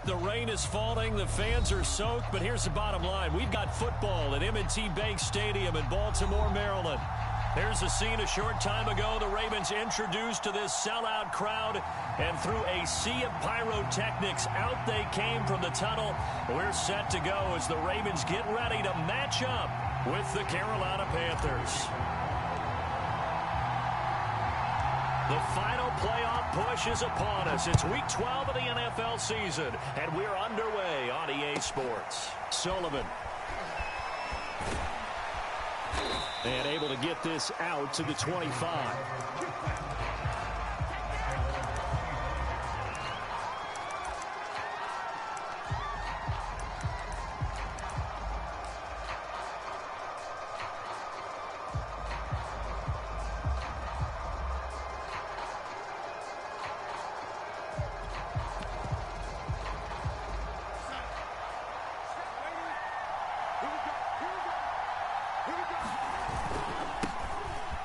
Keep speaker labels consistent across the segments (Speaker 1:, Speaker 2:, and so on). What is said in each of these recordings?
Speaker 1: The rain is falling. The fans are soaked. But here's the bottom line. We've got football at M&T Bank Stadium in Baltimore, Maryland. There's a scene a short time ago. The Ravens introduced to this sellout crowd. And through a sea of pyrotechnics, out they came from the tunnel. We're set to go as the Ravens get ready to match up with the Carolina Panthers. The final playoff push is upon us. It's week 12 of the NFL season, and we're underway on EA Sports. Sullivan. And able to get this out to the 25.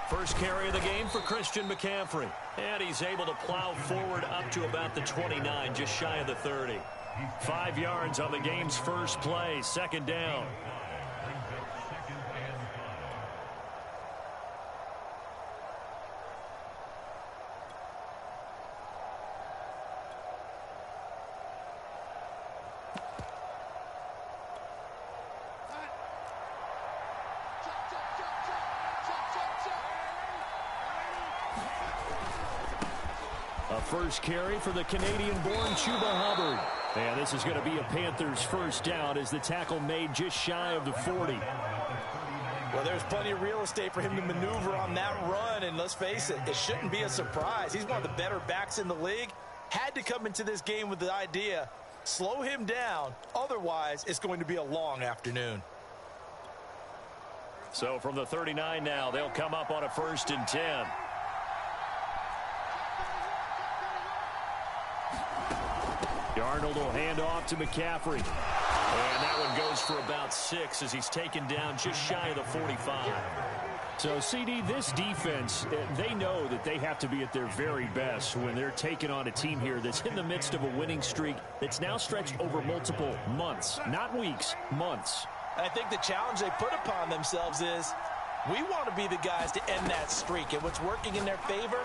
Speaker 1: First carry of the game for Christian McCaffrey. And he's able to plow forward up to about the 29, just shy of the 30. 5 yards on the game's first play, second down. First carry for the Canadian-born Chuba Hubbard. And this is going to be a Panthers first down as the tackle made just shy of the 40.
Speaker 2: Well, there's plenty of real estate for him to maneuver on that run. And let's face it, it shouldn't be a surprise. He's one of the better backs in the league. Had to come into this game with the idea, slow him down. Otherwise, it's going to be a long afternoon.
Speaker 1: So from the 39 now, they'll come up on a 1st and 10. Darnold will hand off to McCaffrey. And that one goes for about 6 as he's taken down just shy of the 45. So, CD, this defense, they know that they have to be at their very best when they're taking on a team here that's in the midst of a winning streak that's now stretched over multiple months, not weeks, months.
Speaker 2: I think the challenge they put upon themselves is we want to be the guys to end that streak. And what's working in their favor?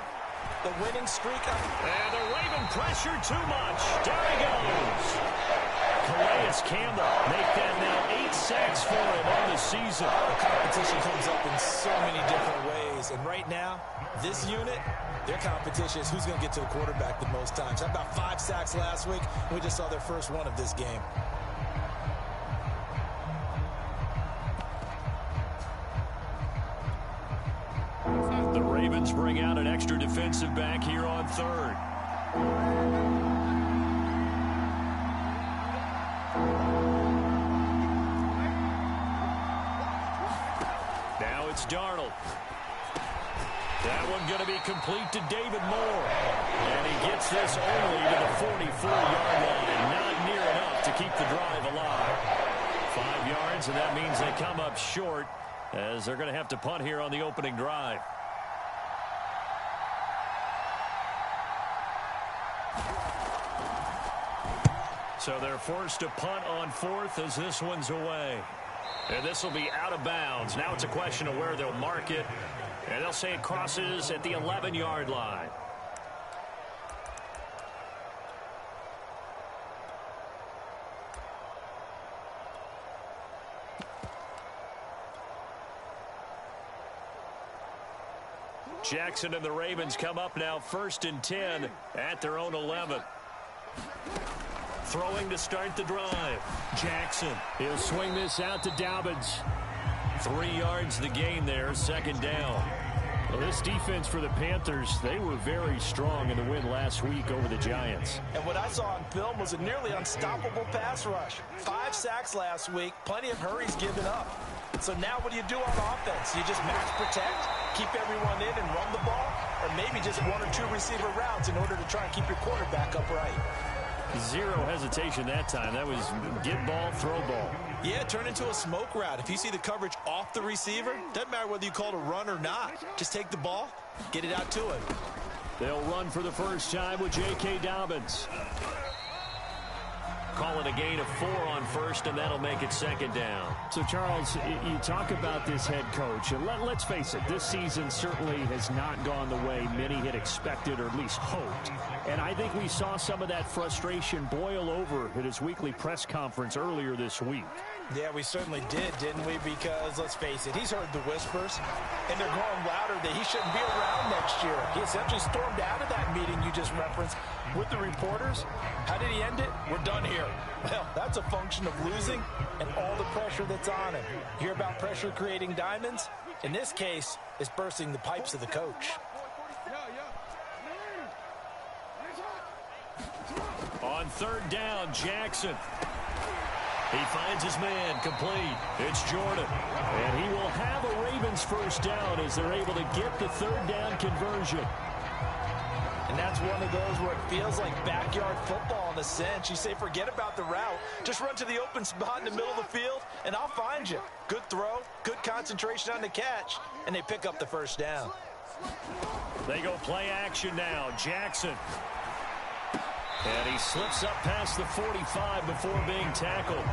Speaker 2: The winning streak.
Speaker 1: And the Raven pressure too much. There he goes. Calais Campbell make that now 8 sacks for him on the season.
Speaker 2: The competition comes up in so many different ways. And right now, this unit, their competition is who's going to get to the quarterback the most times. How about 5 sacks last week? We just saw their first one of this game.
Speaker 1: The Ravens bring out an extra defensive back here on 3rd. Now it's Darnold. That one going to be complete to David Moore. And he gets this only to the 44-yard line. Not near enough to keep the drive alive. 5 yards, and that means they come up short as they're going to have to punt here on the opening drive. So they're forced to punt on 4th as this one's away. And this will be out of bounds. Now it's a question of where they'll mark it. And they'll say it crosses at the 11-yard line. Jackson and the Ravens come up now 1st and 10 at their own 11. Throwing to start the drive. Jackson. He'll swing this out to Dobbins. 3 yards the gain there, 2nd down. Well, this defense for the Panthers, they were very strong in the win last week over the Giants.
Speaker 2: And what I saw on film was a nearly unstoppable pass rush. 5 sacks last week, plenty of hurries given up. So now what do you do on offense? You just max protect, keep everyone in and run the ball, or maybe just 1 or 2 receiver routes in order to try and keep your quarterback upright.
Speaker 1: Zero hesitation that time. That was get ball, throw ball.
Speaker 2: Yeah, turn into a smoke route. If you see the coverage off the receiver, doesn't matter whether you call it a run or not. Just take the ball, get it out to him.
Speaker 1: They'll run for the first time with J.K. Dobbins. call it a gain of 4 on first, and that'll make it second down.
Speaker 3: So, Charles, you talk about this head coach, and let's face it, this season certainly has not gone the way many had expected or at least hoped. And I think we saw some of that frustration boil over at his weekly press conference earlier this week.
Speaker 2: Yeah, we certainly did, didn't we? Because, let's face it, he's heard the whispers, and they're growing louder that he shouldn't be around next year. He essentially stormed out of that meeting you just referenced with the reporters. How did he end it? We're done here. Well, that's a function of losing and all the pressure that's on him. Hear about pressure creating diamonds? In this case, it's bursting the pipes of the coach.
Speaker 1: On third down, Jackson. He finds his man, complete. It's Jordan. And he will have a Ravens first down as they're able to get the third down conversion.
Speaker 2: And that's one of those where it feels like backyard football in a sense. You say, forget about the route. Just run to the open spot in the middle of the field, and I'll find you. Good throw, good concentration on the catch, and they pick up the first down.
Speaker 1: They go play action now. Jackson. And he slips up past the 45 before being tackled.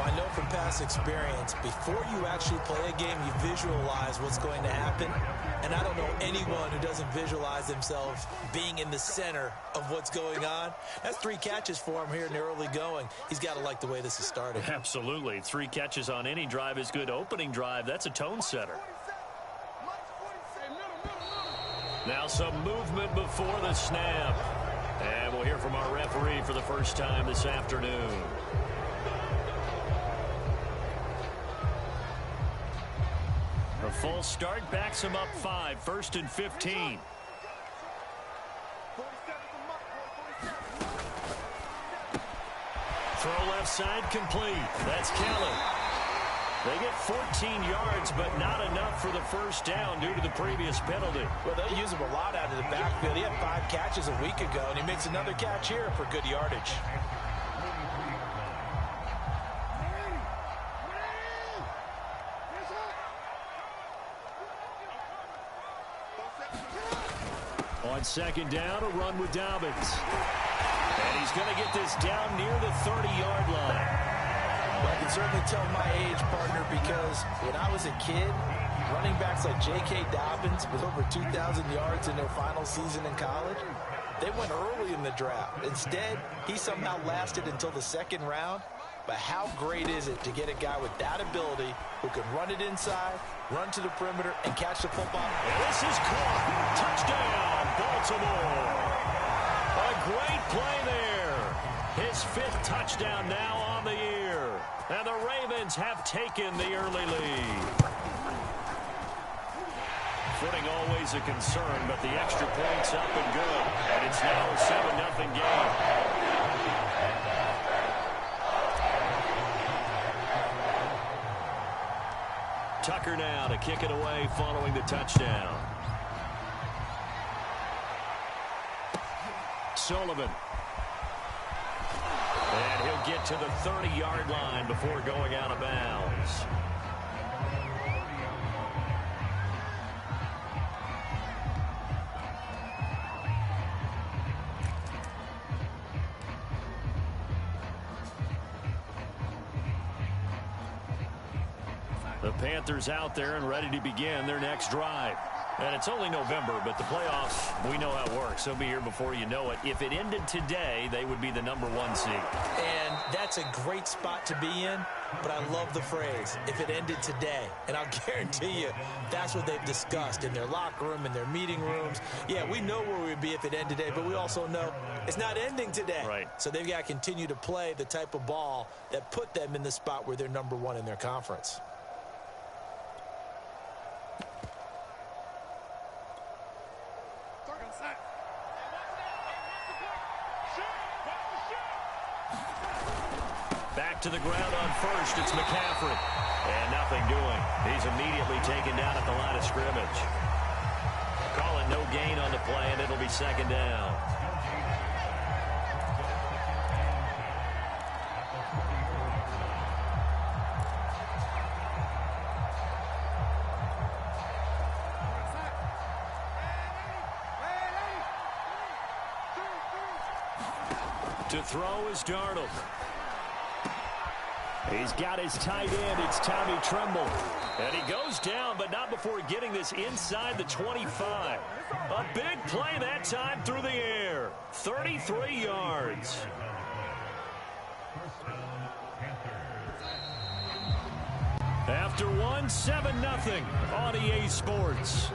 Speaker 2: I know from past experience, before you actually play a game, you visualize what's going to happen. And I don't know anyone who doesn't visualize themselves being in the center of what's going on. That's 3 catches for him here in the early going. He's got to like the way this is starting.
Speaker 1: Absolutely. 3 catches on any drive is good. Opening drive, that's a tone setter. Now some movement before the snap. And we'll hear from our referee for the first time this afternoon. A full start backs him up 5, 1st and 15. Throw left side complete. That's Kelly. They get 14 yards, but not enough for the first down due to the previous penalty.
Speaker 2: Well, they'll use him a lot out of the backfield. He had 5 catches a week ago, and he makes another catch here for good yardage.
Speaker 1: On second down, a run with Dobbins. And he's going to get this down near the 30-yard line.
Speaker 2: Well, I can certainly tell my age, partner, because when I was a kid, running backs like J.K. Dobbins with over 2,000 yards in their final season in college, they went early in the draft. Instead, he somehow lasted until the 2nd round. But how great is it to get a guy with that ability who can run it inside, run to the perimeter, and catch the football?
Speaker 1: And this is caught. Touchdown, Baltimore. A great play there. His 5th touchdown now on the year. And the Ravens have taken the early lead. Footing always a concern, but the extra point's up and good. And it's now a 7-0 game. Tucker now to kick it away following the touchdown. Sullivan. And he'll get to the 30-yard line before going out of bounds. The Panthers out there and ready to begin their next drive. And it's only November, but the playoffs, we know how it works. They'll be here before you know it. If it ended today, they would be the #1 seed.
Speaker 2: And that's a great spot to be in, but I love the phrase, if it ended today. And I'll guarantee you, that's what they've discussed in their locker room, in their meeting rooms. Yeah, we know where we'd be if it ended today, but we also know it's not ending today.
Speaker 1: Right.
Speaker 2: So they've got to continue to play the type of ball that put them in the spot where they're #1 in their conference.
Speaker 1: Back to the ground on first. It's McCaffrey. And nothing doing. He's immediately taken down at the line of scrimmage. Call it no gain on the play, and it'll be 2nd down. To throw is Darnold.
Speaker 3: He's got his tight end. It's Tommy Tremble.
Speaker 1: And he goes down, but not before getting this inside the 25. A big play that time through the air. 33 yards. After one, 7-0 on EA Sports.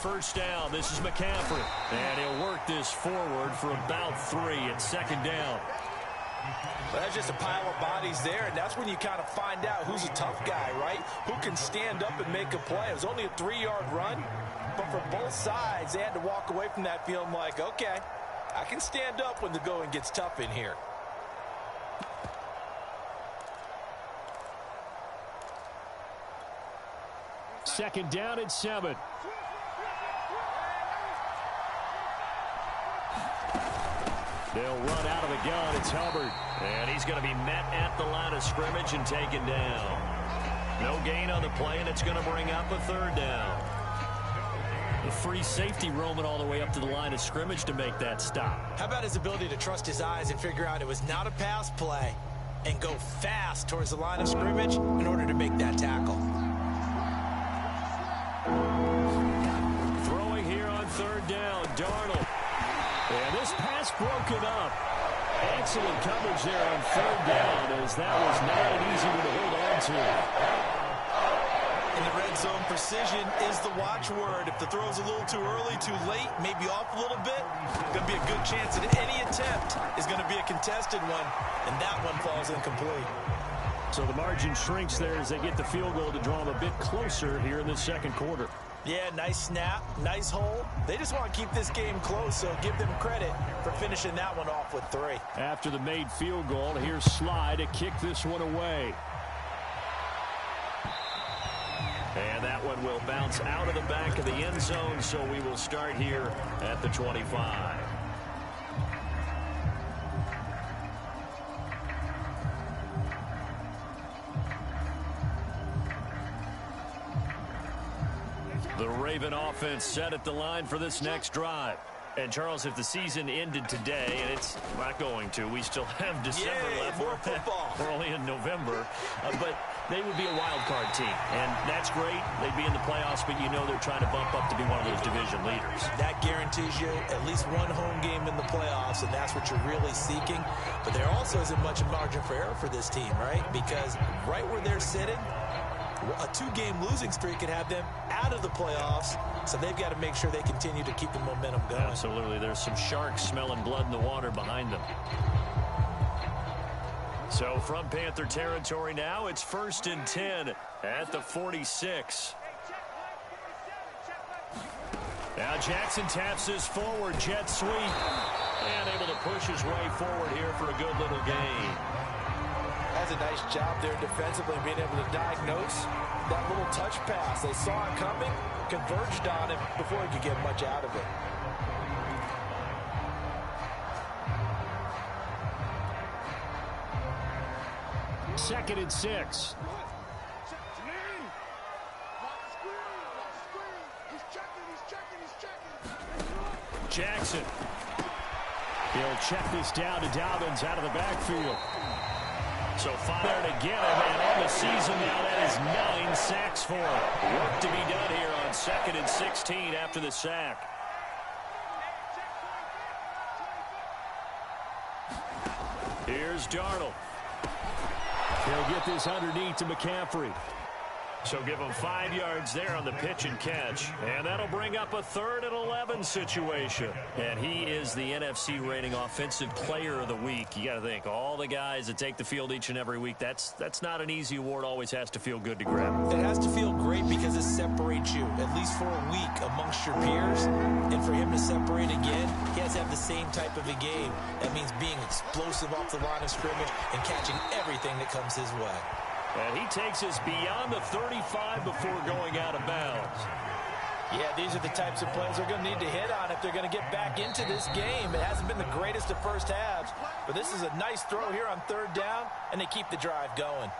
Speaker 1: First down, this is McCaffrey. And he'll work this forward for about 3 at second down.
Speaker 2: Well, that's just a pile of bodies there, and that's when you kind of find out who's a tough guy, right? Who can stand up and make a play. It was only a 3-yard run, but for both sides, they had to walk away from that feeling like, okay, I can stand up when the going gets tough in here.
Speaker 3: Second down and 7. They'll run out of the gun. It's Hubbard.
Speaker 1: And he's going to be met at the line of scrimmage and taken down. No gain on the play, and it's going to bring up a third down. The free safety roaming all the way up to the line of scrimmage to make that stop.
Speaker 2: How about his ability to trust his eyes and figure out it was not a pass play and go fast towards the line of scrimmage in order to make that tackle?
Speaker 1: Throwing here on third down, Darnold. And this pass broken up. Excellent coverage there on third down, as that was not an easy one to hold on to.
Speaker 2: In the red zone, precision is the watchword. If the throw's a little too early, too late, maybe off a little bit, going to be a good chance that any attempt is going to be a contested one, and that one falls incomplete.
Speaker 3: So the margin shrinks there as they get the field goal to draw them a bit closer here in the second quarter.
Speaker 2: Yeah, nice snap, nice hole. They just want to keep this game close, so give them credit for finishing that one off with 3.
Speaker 3: After the made field goal, here's Sly to kick this one away.
Speaker 1: And that one will bounce out of the back of the end zone, so we will start here at the 25. The Raven offense set at the line for this next drive. And, Charles, if the season ended today, and it's not going to, we still have December left.
Speaker 2: More football.
Speaker 1: We're only in November. But they would be a wild card team. And that's great. They'd be in the playoffs, but you know they're trying to bump up to be one of those division leaders.
Speaker 2: That guarantees you at least one home game in the playoffs, and that's what you're really seeking. But there also isn't much margin for error for this team, right? Because right where they're sitting, a 2-game losing streak could have them out of the playoffs, so they've got to make sure they continue to keep the momentum going.
Speaker 1: Absolutely. There's some sharks smelling blood in the water behind them. So from Panther territory now, it's 1st and 10 at the 46. Now Jackson taps this forward, jet sweep, and able to push his way forward here for a good little gain.
Speaker 2: That's a nice job there defensively, being able to diagnose that little touch pass. They saw it coming, converged on it before he could get much out of it.
Speaker 3: Second and 6.
Speaker 1: Jackson.
Speaker 3: He'll check this down to Dobbins out of the backfield.
Speaker 1: So fired again, and on the season now, that is 9 sacks for him. Work to be done here on 2nd and 16 after the sack. Here's Darnold.
Speaker 3: He'll get this underneath to McCaffrey.
Speaker 1: So give him 5 yards there on the pitch and catch. And that'll bring up a 3rd and 11 situation. And he is the NFC rating offensive player of the week. You got to think, all the guys that take the field each and every week, that's not an easy award. Always has to feel good to grab.
Speaker 2: It has to feel great because it separates you, at least for a week, amongst your peers. And for him to separate again, he has to have the same type of a game. That means being explosive off the line of scrimmage and catching everything that comes his way.
Speaker 1: And he takes us beyond the 35 before going out of bounds.
Speaker 2: Yeah, these are the types of plays they're going to need to hit on if they're going to get back into this game. It hasn't been the greatest of first halves, but this is a nice throw here on third down, and they keep the drive going.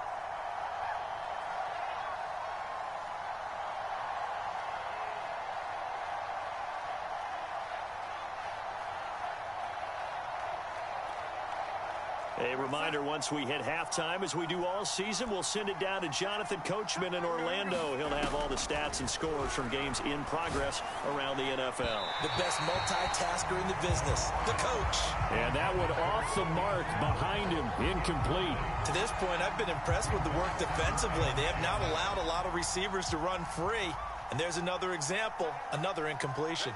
Speaker 1: A reminder, once we hit halftime, as we do all season, we'll send it down to Jonathan Coachman in Orlando. He'll have all the stats and scores from games in progress around the NFL.
Speaker 2: The best multitasker in the business, the coach.
Speaker 3: And that one off the mark behind him, incomplete.
Speaker 2: To this point, I've been impressed with the work defensively. They have not allowed a lot of receivers to run free. And there's another example, another incompletion.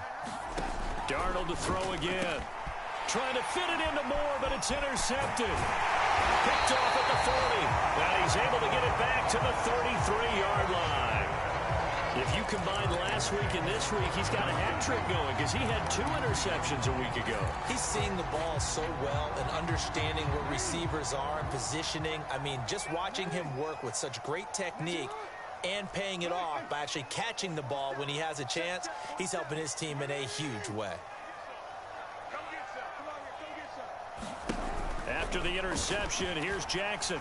Speaker 1: Darnold to throw again. Trying to fit it into Moore, but it's intercepted. Picked off at the 40. And he's able to get it back to the 33-yard line. If you combine last week and this week, he's got a hat trick going because he had 2 interceptions a week ago.
Speaker 2: He's seeing the ball so well and understanding where receivers are and positioning. I mean, just watching him work with such great technique and paying it off by actually catching the ball when he has a chance, he's helping his team in a huge way.
Speaker 1: After the interception, here's Jackson.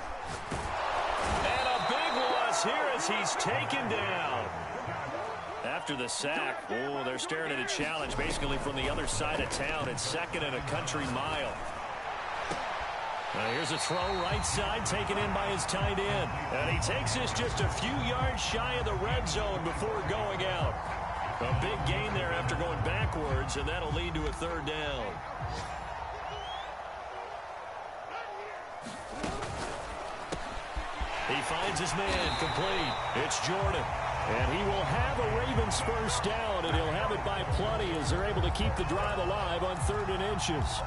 Speaker 1: And a big loss here as he's taken down. After the sack, oh, they're staring at a challenge basically from the other side of town. It's 2nd and a country mile. Now here's a throw right side taken in by his tight end. And he takes this just a few yards shy of the red zone before going out. A big gain there after going backwards, and that'll lead to a 3rd down. He finds his man complete. It's Jordan. And he will have a Ravens first down, and he'll have it by plenty as they're able to keep the drive alive on 3rd and inches.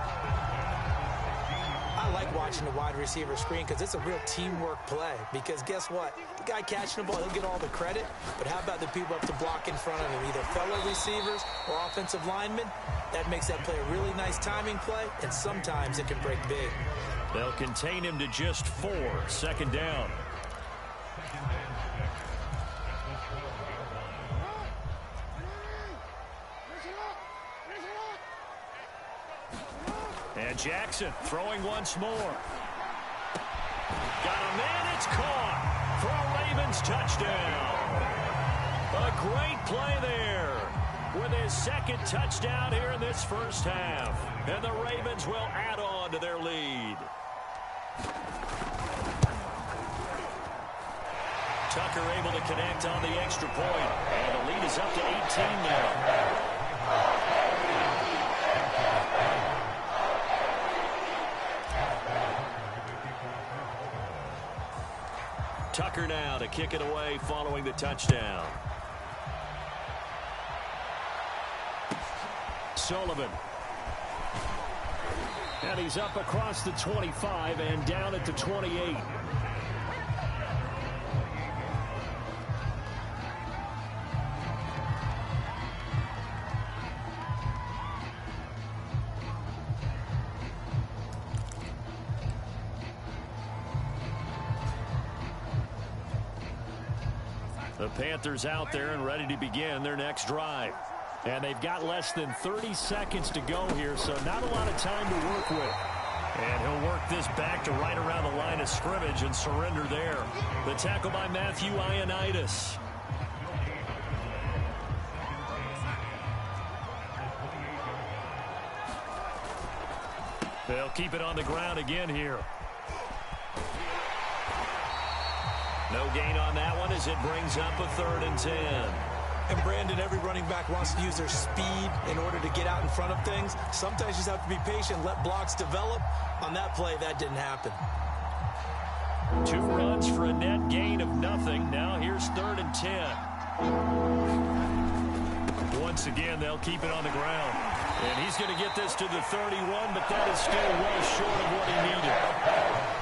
Speaker 2: I like watching the wide receiver screen because it's a real teamwork play. Because guess what? The guy catching the ball, he'll get all the credit. But how about the people up to block in front of him, either fellow receivers or offensive linemen? That makes that play a really nice timing play, and sometimes it can break big.
Speaker 1: They'll contain him to just 4. 2nd down. And Jackson throwing once more. Got a man, it's caught for a Ravens touchdown. A great play there with his 2nd touchdown here in this first half. And the Ravens will add on to their lead. Tucker able to connect on the extra point. And the lead is up to 18 now. Tucker now to kick it away following the touchdown. Sullivan. And he's up across the 25 and down at the 28. The Panthers out there and ready to begin their next drive. And they've got less than 30 seconds to go here, so not a lot of time to work with. And he'll work this back to right around the line of scrimmage and surrender there. The tackle by Matthew Ioannidis. They'll keep it on the ground again here. No gain on that one as it brings up a 3rd and 10.
Speaker 2: And Brandon, every running back wants to use their speed in order to get out in front of things. Sometimes you just have to be patient, let blocks develop. On that play, that didn't happen.
Speaker 1: 2 runs for a net gain of nothing. Now here's 3rd and 10. Once again, they'll keep it on the ground. And he's going to get this to the 31, but that is still well short of what he needed.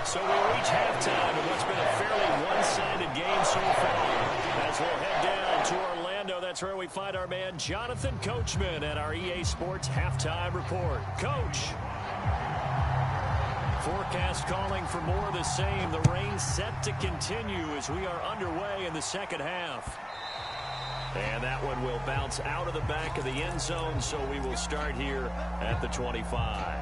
Speaker 1: So we reach halftime in what's been a fairly one-sided game so far. As we'll head down to Orlando, that's where we find our man Jonathan Coachman at our EA Sports Halftime Report. Coach. Forecast calling for more of the same. The rain set to continue as we are underway in the second half. And that one will bounce out of the back of the end zone, so we will start here at the 25.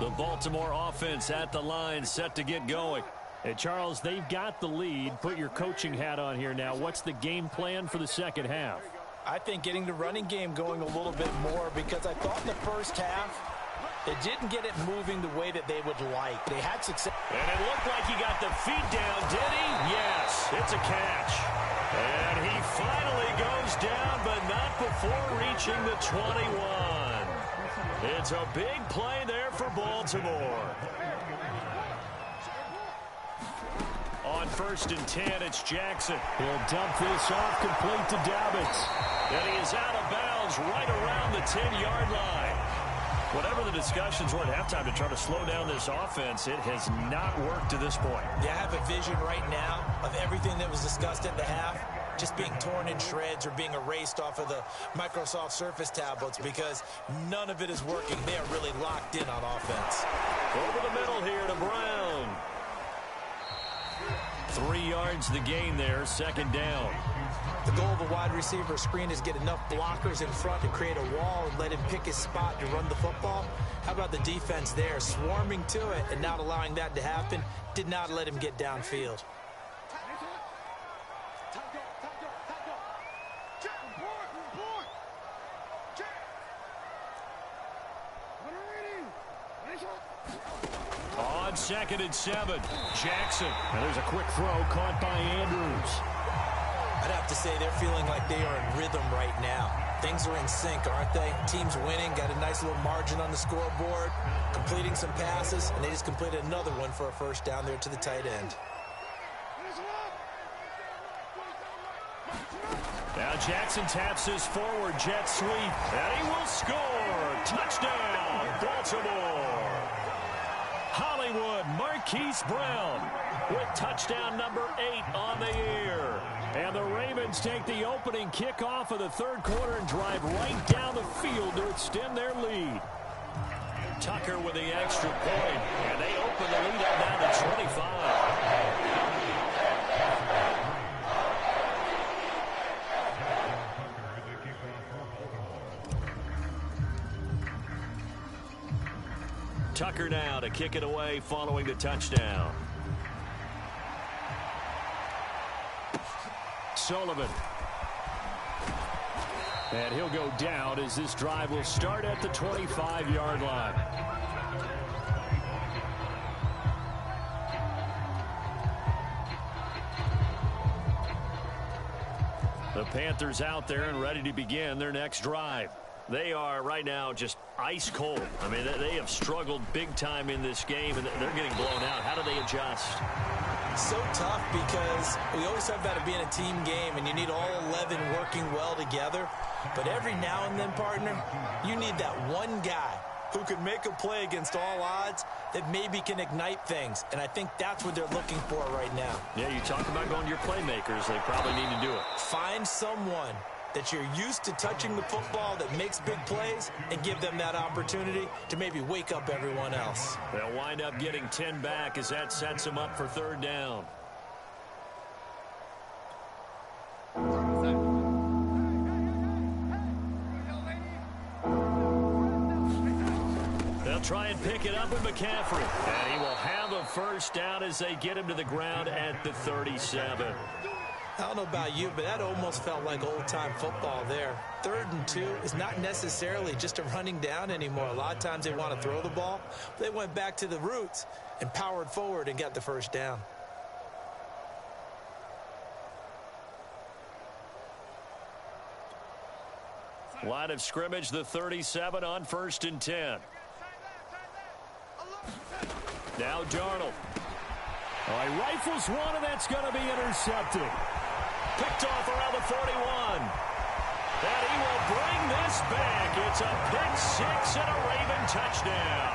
Speaker 1: The Baltimore offense at the line, set to get going.
Speaker 3: Hey, Charles, they've got the lead. Put your coaching hat on here now. What's the game plan for the second half?
Speaker 2: I think getting the running game going a little bit more, because I thought in the first half they didn't get it moving the way that they would like. They had success.
Speaker 1: And it looked like he got the feet down, did he? Yes, it's a catch. And he finally goes down, but not before reaching the 21. It's a big play there for Baltimore. On 1st and 10, it's Jackson.
Speaker 3: He'll dump this off complete to Dobbins.
Speaker 1: And he is out of bounds right around the 10-yard line. Whatever the discussions were at halftime to try to slow down this offense, it has not worked to this point.
Speaker 2: Yeah, I have a vision right now of everything that was discussed at the half just being torn in shreds or being erased off of the Microsoft Surface tablets, because none of it is working. They are really locked in on offense.
Speaker 1: Over the middle here to Brown. 3 yards the gain there, 2nd down.
Speaker 2: The goal of a wide receiver screen is get enough blockers in front to create a wall and let him pick his spot to run the football. How about the defense there, swarming to it and not allowing that to happen? Did not let him get downfield.
Speaker 1: On 2nd and 7, Jackson.
Speaker 3: And there's a quick throw caught by Andrews.
Speaker 2: I'd have to say they're feeling like they are in rhythm right now. Things are in sync, aren't they? Team's winning, got a nice little margin on the scoreboard, completing some passes, and they just completed another one for a 1st down there to the tight end.
Speaker 1: Now Jackson taps his forward jet sweep, and he will score. Touchdown, Baltimore. Hollywood Marquise Brown with touchdown number 8 on the year.
Speaker 3: And the Ravens take the opening kickoff of the 3rd quarter and drive right down the field to extend their lead.
Speaker 1: Tucker with the extra point, and they open the lead up now to 25. Tucker now to kick it away following the touchdown.
Speaker 3: Sullivan. And he'll go down as this drive will start at the 25-yard line.
Speaker 1: The Panthers out there and ready to begin their next drive. They are right now just ice cold. I mean, they have struggled big time in this game, and they're getting blown out. How do they adjust?
Speaker 2: So tough, because we always talk about it being a team game, and you need all 11 working well together. But every now and then, partner, you need that one guy who can make a play against all odds that maybe can ignite things. And I think that's what they're looking for right now.
Speaker 1: Yeah, you talk about going to your playmakers. They probably need to do it.
Speaker 2: Find someone that you're used to touching the football that makes big plays and give them that opportunity to maybe wake up everyone else.
Speaker 1: They'll wind up getting 10 back as that sets them up for 3rd down. They'll try and pick it up with McCaffrey. And he will have a 1st down as they get him to the ground at the 37.
Speaker 2: I don't know about you, but that almost felt like old-time football there. 3rd and 2 is not necessarily just a running down anymore. A lot of times they want to throw the ball. They went back to the roots and powered forward and got the 1st down.
Speaker 1: Line of scrimmage, the 37 on 1st and 10. Now Darnold.
Speaker 3: Oh, he rifles one, and that's going to be intercepted.
Speaker 1: Picked off around the 41. And he will bring this back. It's a pick 6 and a Raven touchdown.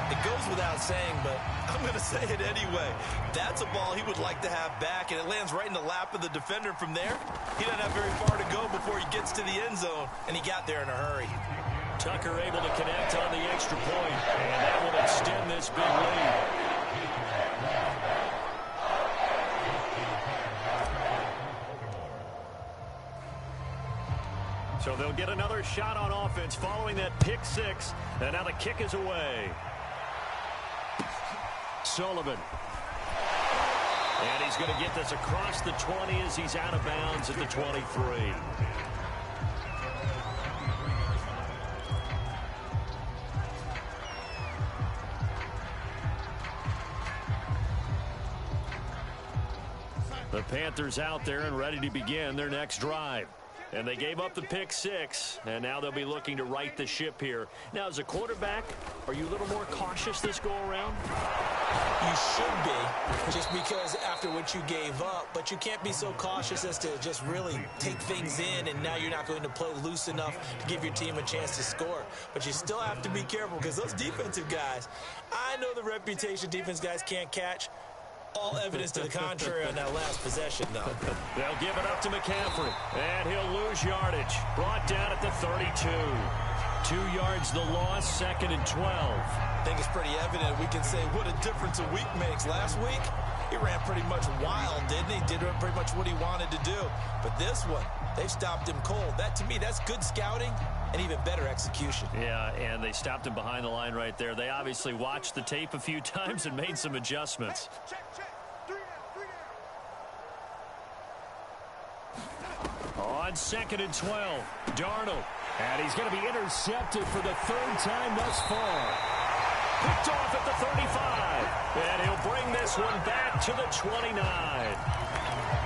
Speaker 2: It goes without saying, but I'm going to say it anyway. That's a ball he would like to have back, and it lands right in the lap of the defender. From there, he doesn't have very far to go before he gets to the end zone, and he got there in a hurry.
Speaker 1: Tucker able to connect on the extra point, and that will extend this big lead. So they'll get another shot on offense following that pick six, and now the kick is away. Sullivan. And he's going to get this across the 20 as he's out of bounds at the 23. The Panthers out there and ready to begin their next drive. And they gave up the pick six, and now they'll be looking to right the ship here. Now, as a quarterback, are you a little more cautious this go-around?
Speaker 2: You should be, just because after what you gave up, but you can't be so cautious as to just really take things in, and now you're not going to play loose enough to give your team a chance to score. But you still have to be careful, because those defensive guys, I know the reputation defense guys can't catch. All evidence to the contrary on that last possession, though.
Speaker 1: They'll give it up to McCaffrey, and he'll lose yardage. Brought down at the 32. 2 yards the loss, 2nd and 12.
Speaker 2: I think it's pretty evident. We can say what a difference a week makes. Last week, he ran pretty much wild, didn't he? Did pretty much what he wanted to do. But this one, they've stopped him cold. That, to me, that's good scouting and even better execution.
Speaker 1: Yeah, and they stopped him behind the line right there. They obviously watched the tape a few times and made some adjustments. On 2nd and 12, Darnold. And he's going to be intercepted for the 3rd time thus far. Picked off at the 35. And he'll bring this one back to the 29.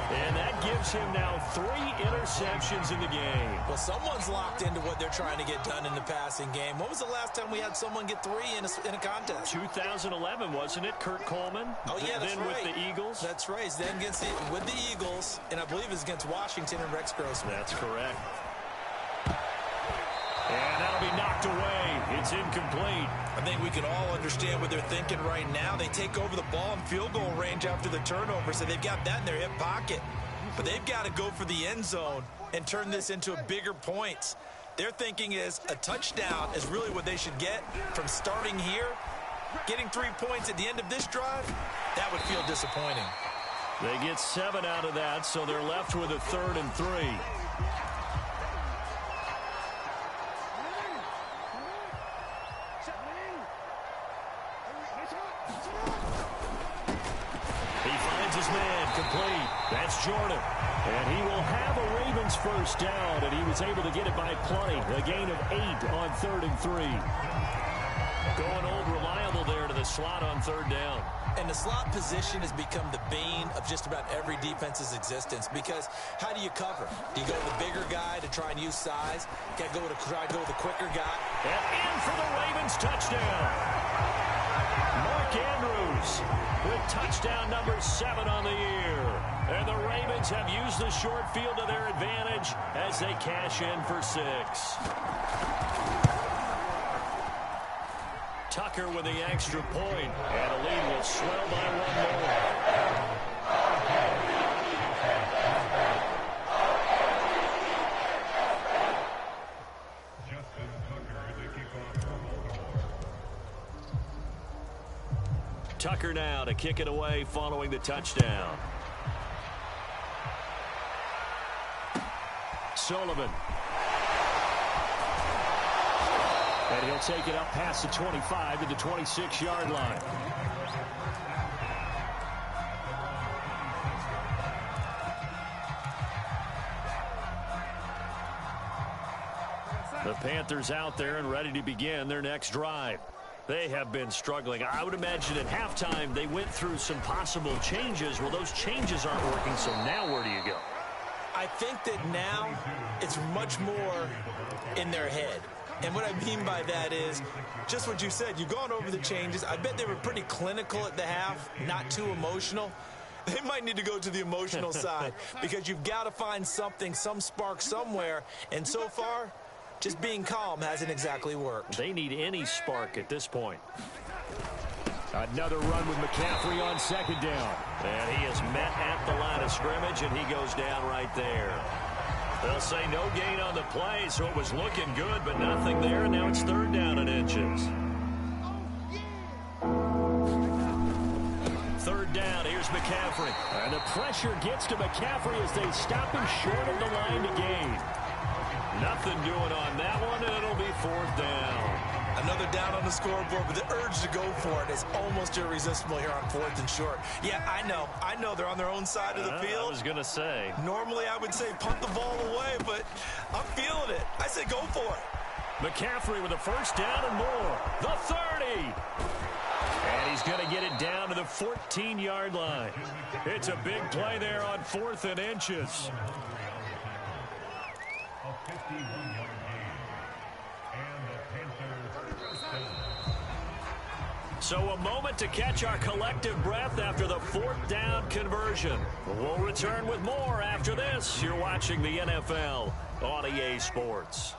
Speaker 1: And that gives him now 3 interceptions in the game.
Speaker 2: Well, someone's locked into what they're trying to get done in the passing game. When was the last time we had someone get 3 in a contest?
Speaker 1: 2011, wasn't it? Kurt Coleman.
Speaker 2: Oh, yeah, that's
Speaker 1: then
Speaker 2: right.
Speaker 1: With the Eagles.
Speaker 2: That's right. Then with the Eagles, and I believe it's against Washington and Rex Grossman.
Speaker 1: That's correct. And that'll be knocked away. It's incomplete.
Speaker 2: I think we can all understand what they're thinking right now. They take over the ball in field goal range after the turnover, so they've got that in their hip pocket. But they've got to go for the end zone and turn this into a bigger points. Their thinking is a touchdown is really what they should get from starting here. Getting 3 points at the end of this drive, that would feel disappointing.
Speaker 1: They get 7 out of that, so they're left with a 3rd and 3. Complete. That's Jordan. And he will have a Ravens first down, and he was able to get it by plenty. A gain of 8 on 3rd and 3. Going old reliable there to the slot on 3rd down.
Speaker 2: And the slot position has become the bane of just about every defense's existence, because how do you cover? Do you go with the bigger guy to try and use size? Got to try to go with the quicker guy.
Speaker 1: And in for the Ravens touchdown. Mark Andrews with touchdown number 7 on the year. And the Ravens have used the short field to their advantage as they cash in for 6. Tucker with the extra point, and the lead will swell by 1 more. Tucker now to kick it away following the touchdown. Sullivan. And he'll take it up past the 25 to the 26-yard line. The Panthers out there and ready to begin their next drive. They have been struggling. I would imagine at halftime they went through some possible changes. Well, those changes aren't working, so now where do you go?
Speaker 2: I think that now it's much more in their head. And what I mean by that is just what you said. You've gone over the changes. I bet they were pretty clinical at the half, not too emotional. They might need to go to the emotional side, because you've got to find something, some spark somewhere. And so far, just being calm hasn't exactly worked.
Speaker 1: They need any spark at this point.
Speaker 3: Another run with McCaffrey on 2nd down.
Speaker 1: And he is met at the line of scrimmage, and he goes down right there. They'll say no gain on the play, so it was looking good, but nothing there, and now it's 3rd down and inches. 3rd down, here's McCaffrey.
Speaker 3: And the pressure gets to McCaffrey as they stop him short of the line to gain.
Speaker 1: Nothing doing on that one, and it'll be 4th down.
Speaker 2: Another down on the scoreboard, but the urge to go for it is almost irresistible here on 4th and short. Yeah, I know they're on their own side of the field.
Speaker 1: I was going to say.
Speaker 2: Normally I would say punt the ball away, but I'm feeling it. I say go for it.
Speaker 1: McCaffrey with a 1st down and more. The 30. And he's going to get it down to the 14-yard line. It's a big play there on 4th and inches. So a moment to catch our collective breath after the 4th down conversion. We'll return with more after this. You're watching the NFL on EA Sports.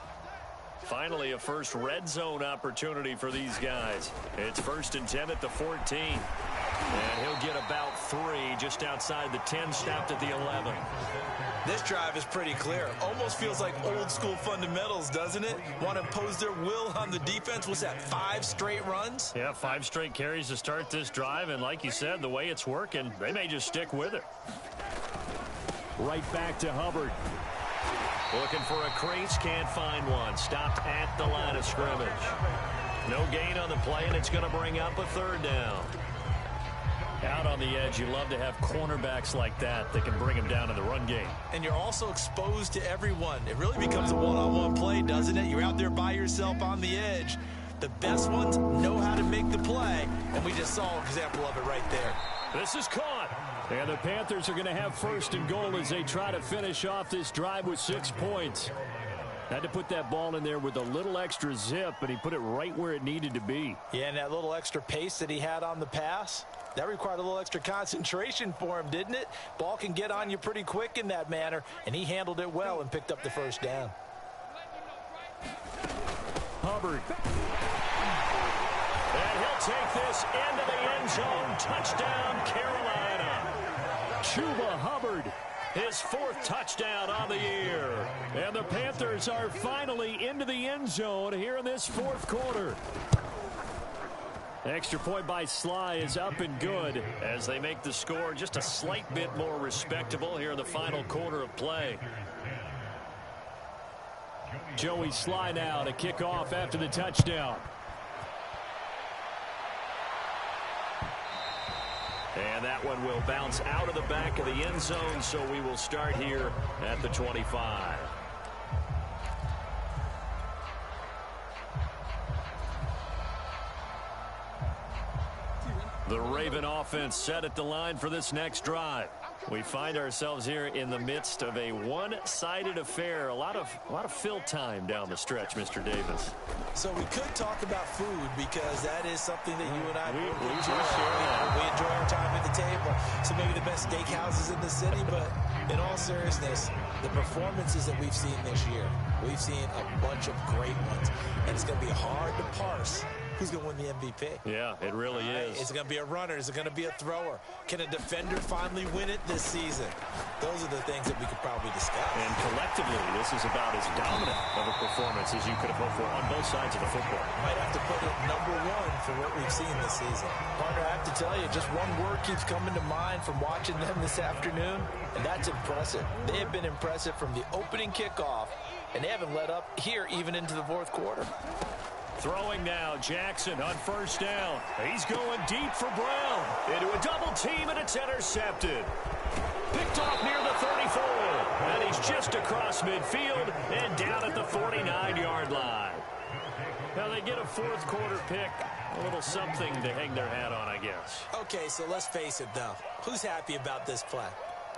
Speaker 1: Finally, a first red zone opportunity for these guys. It's 1st and 10 at the 14. And he'll get about 3 just outside the 10, stopped at the 11.
Speaker 2: This drive is pretty clear. Almost feels like old school fundamentals, doesn't it? Want to impose their will on the defense. What's that, 5 straight runs?
Speaker 1: Yeah, 5 straight carries to start this drive. And like you said, the way it's working, they may just stick with it.
Speaker 3: Right back to Hubbard.
Speaker 1: Looking for a crease, can't find one. Stopped at the line of scrimmage. No gain on the play, and it's going to bring up a 3rd down. Out on the edge, you love to have cornerbacks like that can bring them down in the run game.
Speaker 2: And you're also exposed to everyone. It really becomes a one-on-one play, doesn't it? You're out there by yourself on the edge. The best ones know how to make the play, and we just saw an example of it right there.
Speaker 1: This is caught.
Speaker 3: And the Panthers are going to have 1st and goal as they try to finish off this drive with 6 points. Had to put that ball in there with a little extra zip, but he put it right where it needed to be.
Speaker 2: Yeah, and that little extra pace that he had on the pass, that required a little extra concentration for him, didn't it? Ball can get on you pretty quick in that manner, and he handled it well and picked up the 1st down.
Speaker 3: Hubbard.
Speaker 1: And he'll take this into the end zone. Touchdown, Carolina.
Speaker 3: Chuba Hubbard.
Speaker 1: His 4th touchdown on the year.
Speaker 3: And the Panthers are finally into the end zone here in this 4th quarter. Extra point by Sly is up and good
Speaker 1: as they make the score just a slight bit more respectable here in the final quarter of play.
Speaker 3: Joey Sly now to kick off after the touchdown.
Speaker 1: And that one will bounce out of the back of the end zone, so we will start here at the 25. The Raven offense set at the line for this next drive. We find ourselves here in the midst of a one-sided affair. A lot of fill time down the stretch, Mr. Davis.
Speaker 2: So we could talk about food because that is something that you and I
Speaker 1: we
Speaker 2: enjoy.
Speaker 1: share that.
Speaker 2: We enjoy our time at the table. So maybe the best steakhouses in the city, but in all seriousness, the performances that we've seen this year, we've seen a bunch of great ones, and it's going to be hard to parse who's going to win the MVP.
Speaker 1: Yeah, it really is.
Speaker 2: Is it going to be a runner? Is it going to be a thrower? Can a defender finally win it this season? Those are the things that we could probably discuss.
Speaker 1: And collectively, this is about as dominant of a performance as you could have hoped for on both sides of the football.
Speaker 2: Might have to put it #1 for what we've seen this season. Partner, I have to tell you, just one word keeps coming to mind from watching them this afternoon, and that's impressive. They have been impressive from the opening kickoff, and they haven't let up here even into the 4th quarter.
Speaker 1: Throwing now, Jackson on 1st down. He's going deep for Brown. Into a double team, and it's intercepted. Picked off near the 34. And he's just across midfield and down at the 49-yard line. Now they get a 4th quarter pick. A little something to hang their hat on, I guess.
Speaker 2: Okay, so let's face it, though. Who's happy about this play?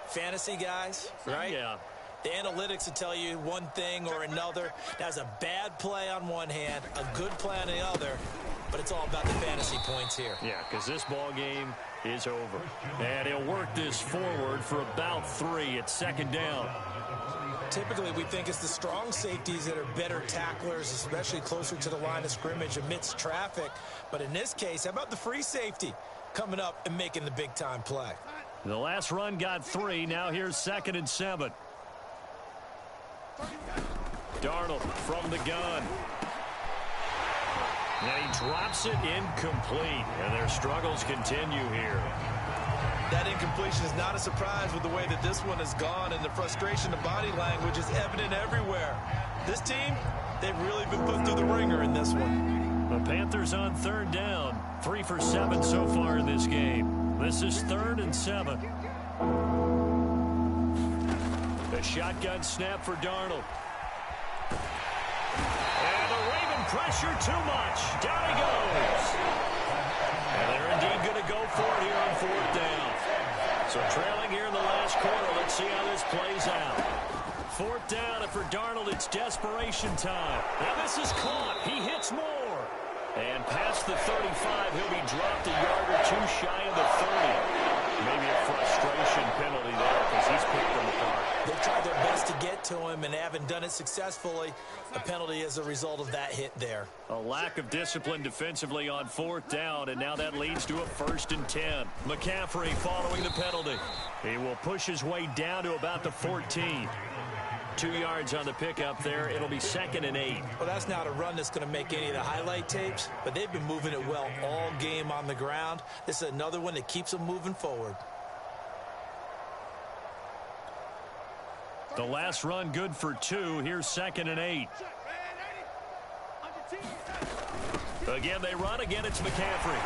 Speaker 2: Fantasy guys, right?
Speaker 1: Yeah.
Speaker 2: The analytics will tell you one thing or another. That's a bad play on one hand, a good play on the other, but it's all about the fantasy points here.
Speaker 1: Yeah, because this ball game is over. And he'll work this forward for about 3 at 2nd down.
Speaker 2: Typically, we think it's the strong safeties that are better tacklers, especially closer to the line of scrimmage amidst traffic. But in this case, how about the free safety coming up and making the big-time play?
Speaker 1: The last run got 3. Now here's 2nd and 7. Darnold from the gun. And he drops it incomplete. And their struggles continue here.
Speaker 2: That incompletion is not a surprise with the way that this one has gone, and the frustration, the body language is evident everywhere. This team, they've really been put through the ringer in this one.
Speaker 1: The Panthers on third down. 3 for 7 so far in this game. This is 3rd and 7. The shotgun snap for Darnold. And the Raven pressure too much. Down he goes. And they're indeed going to go for it here on 4th down. So trailing here in the last quarter. Let's see how this plays out. 4th down, and for Darnold, it's desperation time. Now this is caught. He hits more. And past the 35, he'll be dropped a yard or two shy of the 30. Maybe a frustration penalty there because he's picked them apart.
Speaker 2: They've tried their best to get to him and haven't done it successfully. A penalty as a result of that hit there.
Speaker 1: A lack of discipline defensively on 4th down, and now that leads to a 1st and 10. McCaffrey following the penalty. He will push his way down to about the 14. 2 yards on the pickup there. It'll be 2nd and 8.
Speaker 2: Well, that's not a run that's going to make any of the highlight tapes, but they've been moving it well all game on the ground. This is another one that keeps them moving forward.
Speaker 1: The last run good for 2. Here's 2nd and 8. Again, they run. Again, it's McCaffrey.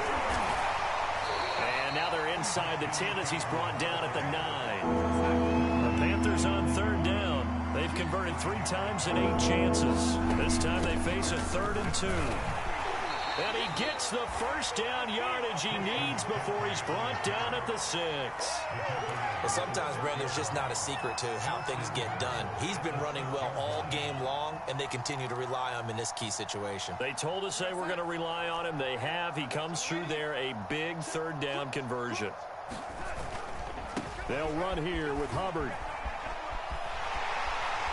Speaker 1: And now they're inside the 10 as he's brought down at the 9. The Panthers on 3rd down. They've converted 3 times in 8 chances. This time they face a 3rd and 2. And he gets the first down yardage he needs before he's brought down at the 6.
Speaker 2: Well, sometimes, Brandon, there's just not a secret to how things get done. He's been running well all game long, and they continue to rely on him in this key situation.
Speaker 1: They told us they were going to rely on him. They have. He comes through there, a big 3rd down conversion. They'll run here with Hubbard.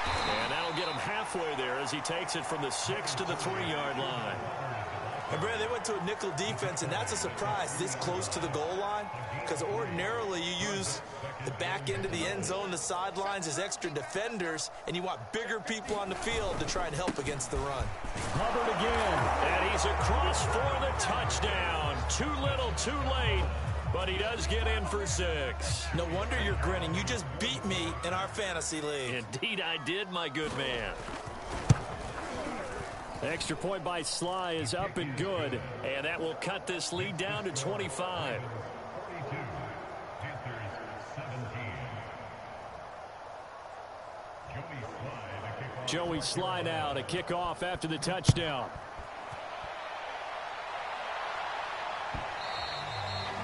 Speaker 1: And that'll get him halfway there as he takes it from the 6 to the 3-yard line.
Speaker 2: And, Brad, they went to a nickel defense, and that's a surprise this close to the goal line, because ordinarily you use the back end of the end zone, the sidelines as extra defenders, and you want bigger people on the field to try and help against the run.
Speaker 1: Hubbard again, and he's across for the touchdown. Too little, too late, but he does get in for 6.
Speaker 2: No wonder you're grinning. You just beat me in our fantasy league.
Speaker 1: Indeed I did, my good man. Extra point by Sly is up and good, and that will cut this lead down to 25. Joey Sly now to kick off after the touchdown.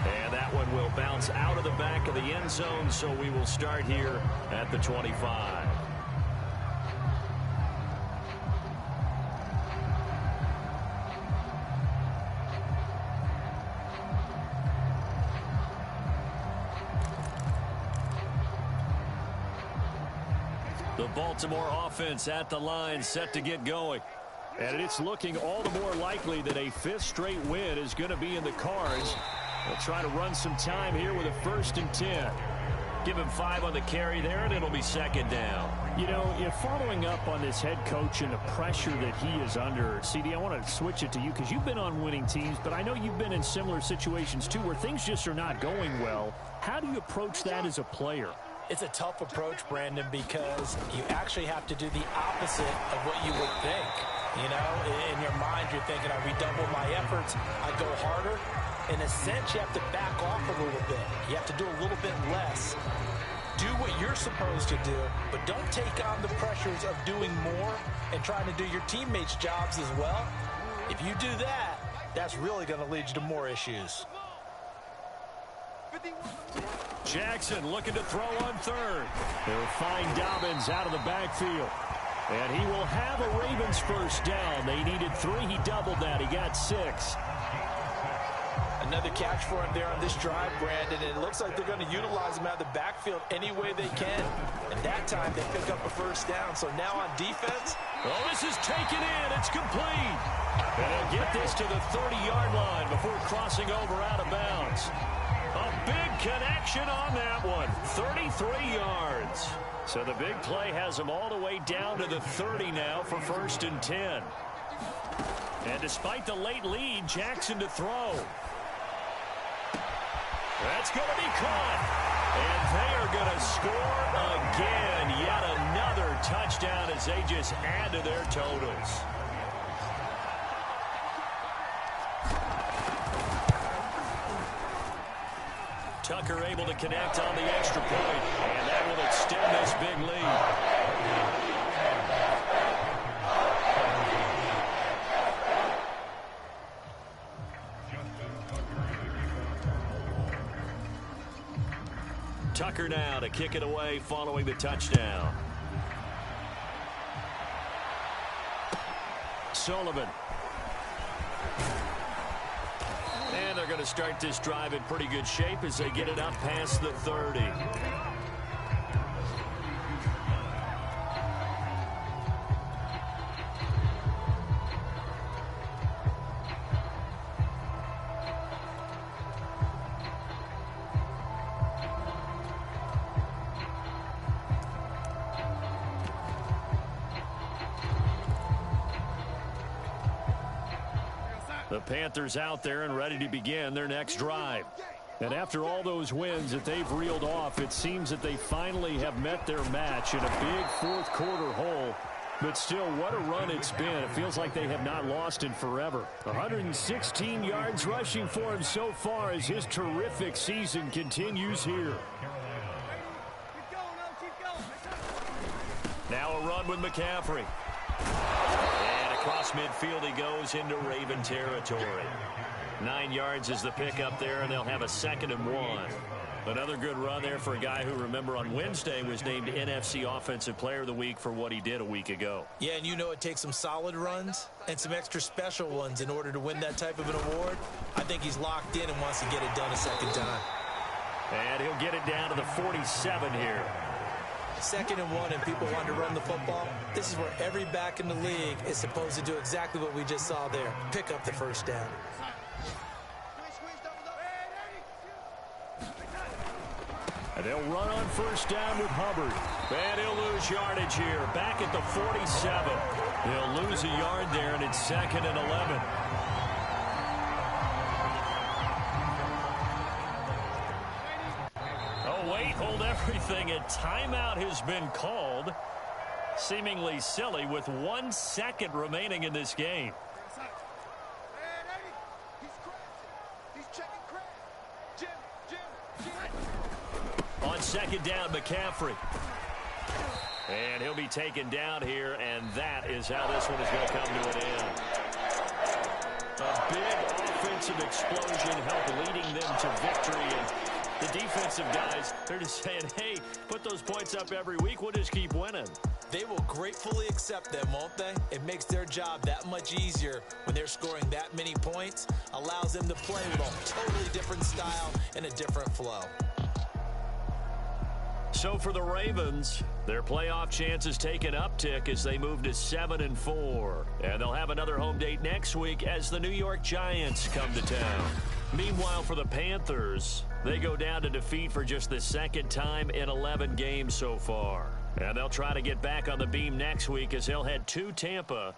Speaker 1: And that one will bounce out of the back of the end zone, so we will start here at the 25. The Baltimore offense at the line, set to get going. And it's looking all the more likely that a 5th straight win is going to be in the cards. They'll try to run some time here with a 1st and 10. Give him 5 on the carry there, and it'll be 2nd down.
Speaker 3: You know, following up on this head coach and the pressure that he is under, CD, I want to switch it to you because you've been on winning teams, but I know you've been in similar situations too where things just are not going well. How do you approach that as a player?
Speaker 2: It's a tough approach, Brandon, because you actually have to do the opposite of what you would think. You know, in your mind, you're thinking, I redouble my efforts, I go harder. In a sense, you have to back off a little bit. You have to do a little bit less. Do what you're supposed to do, but don't take on the pressures of doing more and trying to do your teammates' jobs as well. If you do that, that's really going to lead you to more issues.
Speaker 1: Jackson looking to throw on 3rd. They'll find Dobbins out of the backfield. And he will have a Ravens first down. They needed 3. He doubled that. He got 6.
Speaker 2: Another catch for him there on this drive, Brandon. And it looks like they're going to utilize him out of the backfield any way they can. And that time they pick up a first down. So now on defense.
Speaker 1: Oh, this is taken in. It's complete. And they'll get this to the 30-yard line before crossing over out of bounds. A big connection on that one. 33 yards. So the big play has them all the way down to the 30 now for 1st and 10. And despite the late lead, Jackson to throw. That's going to be caught. And they are going to score again. Yet another touchdown as they just add to their totals. Tucker able to connect on the extra point, and that will extend this big lead. Tucker now to kick it away following the touchdown. Sullivan. And they're going to start this drive in pretty good shape as they get it up past the 30. The Panthers out there and ready to begin their next drive. And after all those wins that they've reeled off, it seems that they finally have met their match in a big fourth quarter hole. But still, what a run it's been. It feels like they have not lost in forever. 116 yards rushing for him so far as his terrific season continues here. Now a run with McCaffrey. Across midfield he goes into Raven territory. 9 yards is the pickup there, and they'll have a 2nd and 1. Another good run there for a guy who, remember, on Wednesday was named NFC Offensive Player of the Week for what he did a week ago.
Speaker 2: Yeah, and you know it takes some solid runs and some extra special ones in order to win that type of an award. I think he's locked in and wants to get it done a second time.
Speaker 1: And he'll get it down to the 47 here.
Speaker 2: 2nd and 1 and people want to run the football. This is where every back in the league is supposed to do exactly what we just saw there. Pick up the first down.
Speaker 1: And they'll run on first down with Hubbard. And he'll lose yardage here. Back at the 47. He'll lose a yard there, and it's 2nd and 11. Hold everything. A timeout has been called. Seemingly silly with 1 second remaining in this game. On 2nd down, McCaffrey. And he'll be taken down here, and that is how this one is going to come to an end. A big offensive explosion helped leading them to victory, and the defensive guys, they're just saying, hey, put those points up every week. We'll just keep winning.
Speaker 2: They will gratefully accept them, won't they? It makes their job that much easier when they're scoring that many points. Allows them to play with a totally different style and a different flow.
Speaker 1: So for the Ravens, their playoff chances take an uptick as they move to 7-4. And they'll have another home date next week as the New York Giants come to town. Meanwhile, for the Panthers, they go down to defeat for just the 2nd time in 11 games so far. And they'll try to get back on the beam next week as they'll head to Tampa